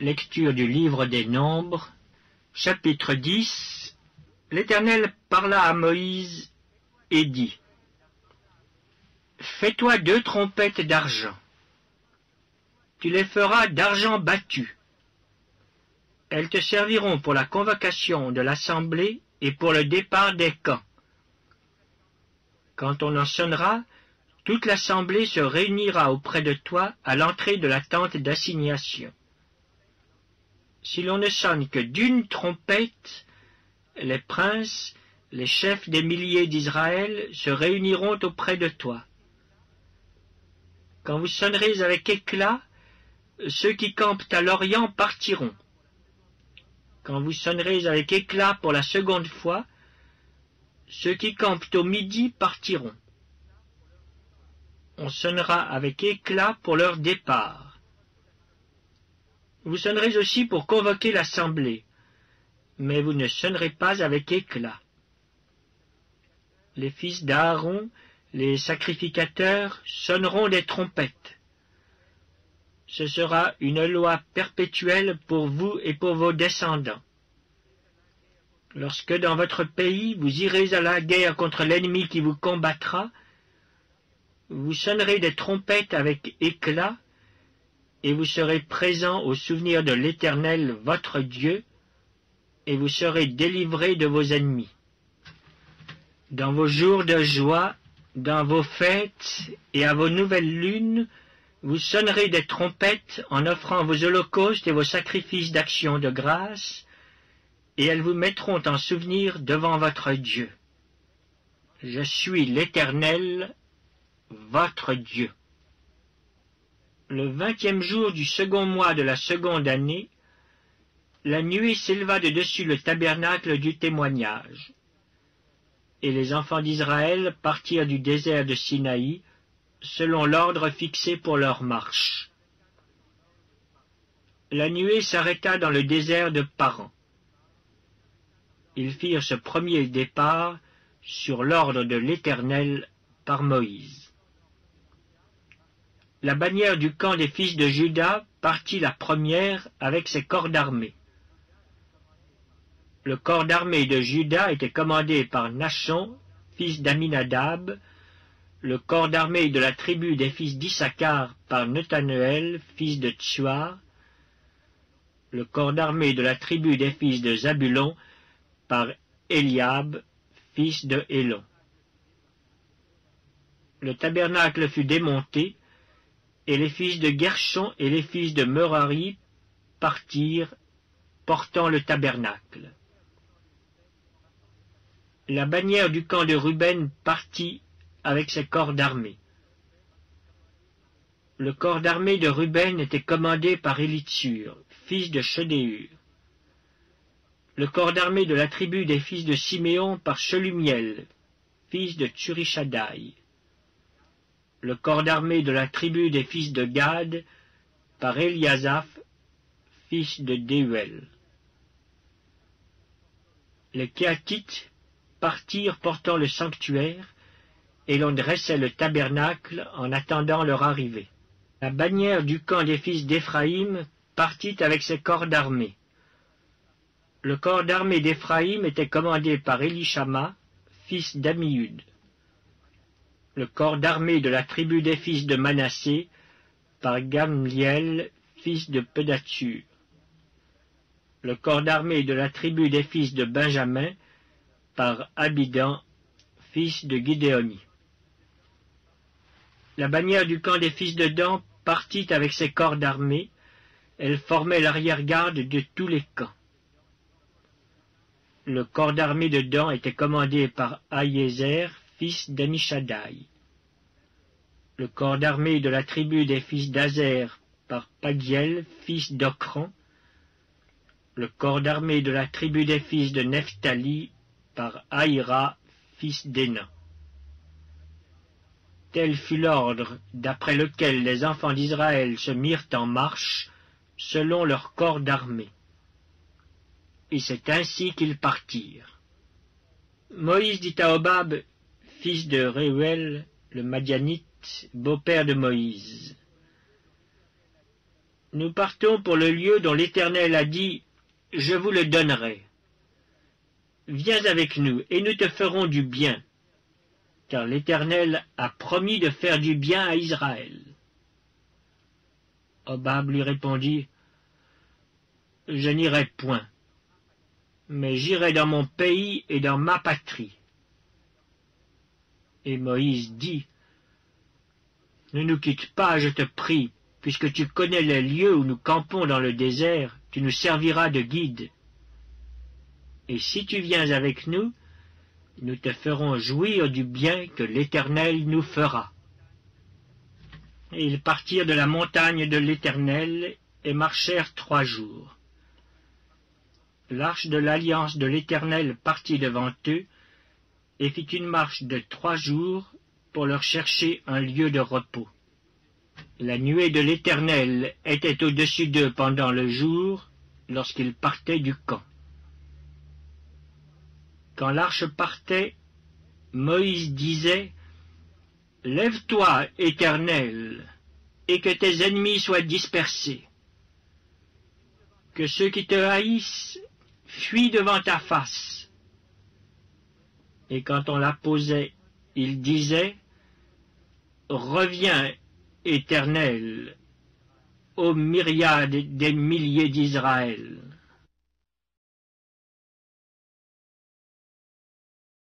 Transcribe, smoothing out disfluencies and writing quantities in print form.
Lecture du livre des Nombres, chapitre 10. L'Éternel parla à Moïse et dit: Fais-toi 2 trompettes d'argent. Tu les feras d'argent battu. Elles te serviront pour la convocation de l'assemblée et pour le départ des camps. Quand on en sonnera, toute l'assemblée se réunira auprès de toi à l'entrée de la tente d'assignation. Si l'on ne sonne que d'1 trompette, les princes, les chefs des milliers d'Israël se réuniront auprès de toi. Quand vous sonnerez avec éclat, ceux qui campent à l'Orient partiront. Quand vous sonnerez avec éclat pour la 2e fois, ceux qui campent au midi partiront. On sonnera avec éclat pour leur départ. Vous sonnerez aussi pour convoquer l'assemblée, mais vous ne sonnerez pas avec éclat. Les fils d'Aaron, les sacrificateurs, sonneront des trompettes. Ce sera une loi perpétuelle pour vous et pour vos descendants. Lorsque dans votre pays vous irez à la guerre contre l'ennemi qui vous combattra, vous sonnerez des trompettes avec éclat, et vous serez présents au souvenir de l'Éternel votre Dieu, et vous serez délivrés de vos ennemis. Dans vos jours de joie, dans vos fêtes et à vos nouvelles lunes, vous sonnerez des trompettes en offrant vos holocaustes et vos sacrifices d'action de grâce, et elles vous mettront en souvenir devant votre Dieu. Je suis l'Éternel, votre Dieu. Le 20e jour du 2e mois de la 2e année, la nuée s'éleva de dessus le tabernacle du témoignage. Et les enfants d'Israël partirent du désert de Sinaï, selon l'ordre fixé pour leur marche. La nuée s'arrêta dans le désert de Paran. Ils firent ce premier départ sur l'ordre de l'Éternel par Moïse. La bannière du camp des fils de Juda partit la première avec ses corps d'armée. Le corps d'armée de Juda était commandé par Nachon, fils d'Aminadab, le corps d'armée de la tribu des fils d'Issachar par Nethaneël, fils de Tsuar, le corps d'armée de la tribu des fils de Zabulon par Eliab, fils de Hélon. Le tabernacle fut démonté, et les fils de Gershon et les fils de Merari partirent, portant le tabernacle. La bannière du camp de Ruben partit avec ses corps d'armée. Le corps d'armée de Ruben était commandé par Élitsur, fils de Shedéur. Le corps d'armée de la tribu des fils de Siméon par Shelumiel, fils de Tsurishaddaï. Le corps d'armée de la tribu des fils de Gad par Eliasaph, fils de Déuel. Les Kéatites partirent portant le sanctuaire, et l'on dressait le tabernacle en attendant leur arrivée. La bannière du camp des fils d'Éphraïm partit avec ses corps d'armée. Le corps d'armée d'Éphraïm était commandé par Élishama, fils d'Ammiud. Le corps d'armée de la tribu des fils de Manassé par Gamliel, fils de Pedatsur. Le corps d'armée de la tribu des fils de Benjamin par Abidan, fils de Gidéoni. La bannière du camp des fils de Dan partit avec ses corps d'armée. Elle formait l'arrière-garde de tous les camps. Le corps d'armée de Dan était commandé par Ahiézer, fils d'Amishadaï. Le corps d'armée de la tribu des fils d'Azer par Pagiel, fils d'Ocran. Le corps d'armée de la tribu des fils de Nephtali par Aïra, fils d'Énan. Tel fut l'ordre d'après lequel les enfants d'Israël se mirent en marche, selon leur corps d'armée. Et c'est ainsi qu'ils partirent. Moïse dit à Hobab, fils de Réuel, le Madianite, beau-père de Moïse: Nous partons pour le lieu dont l'Éternel a dit, « Je vous le donnerai. » Viens avec nous, et nous te ferons du bien, car l'Éternel a promis de faire du bien à Israël. Hobab lui répondit, « Je n'irai point, mais j'irai dans mon pays et dans ma patrie. » Et Moïse dit, « Ne nous quitte pas, je te prie, puisque tu connais les lieux où nous campons dans le désert, tu nous serviras de guide. Et si tu viens avec nous, nous te ferons jouir du bien que l'Éternel nous fera. » Et ils partirent de la montagne de l'Éternel et marchèrent 3 jours. L'arche de l'alliance de l'Éternel partit devant eux et fit une marche de 3 jours pour leur chercher un lieu de repos. La nuée de l'Éternel était au-dessus d'eux pendant le jour lorsqu'ils partaient du camp. Quand l'arche partait, Moïse disait, « Lève-toi, Éternel, et que tes ennemis soient dispersés. Que ceux qui te haïssent fuient devant ta face. » Et quand on la posait, il disait, « Reviens, Éternel, aux myriades des milliers d'Israël. »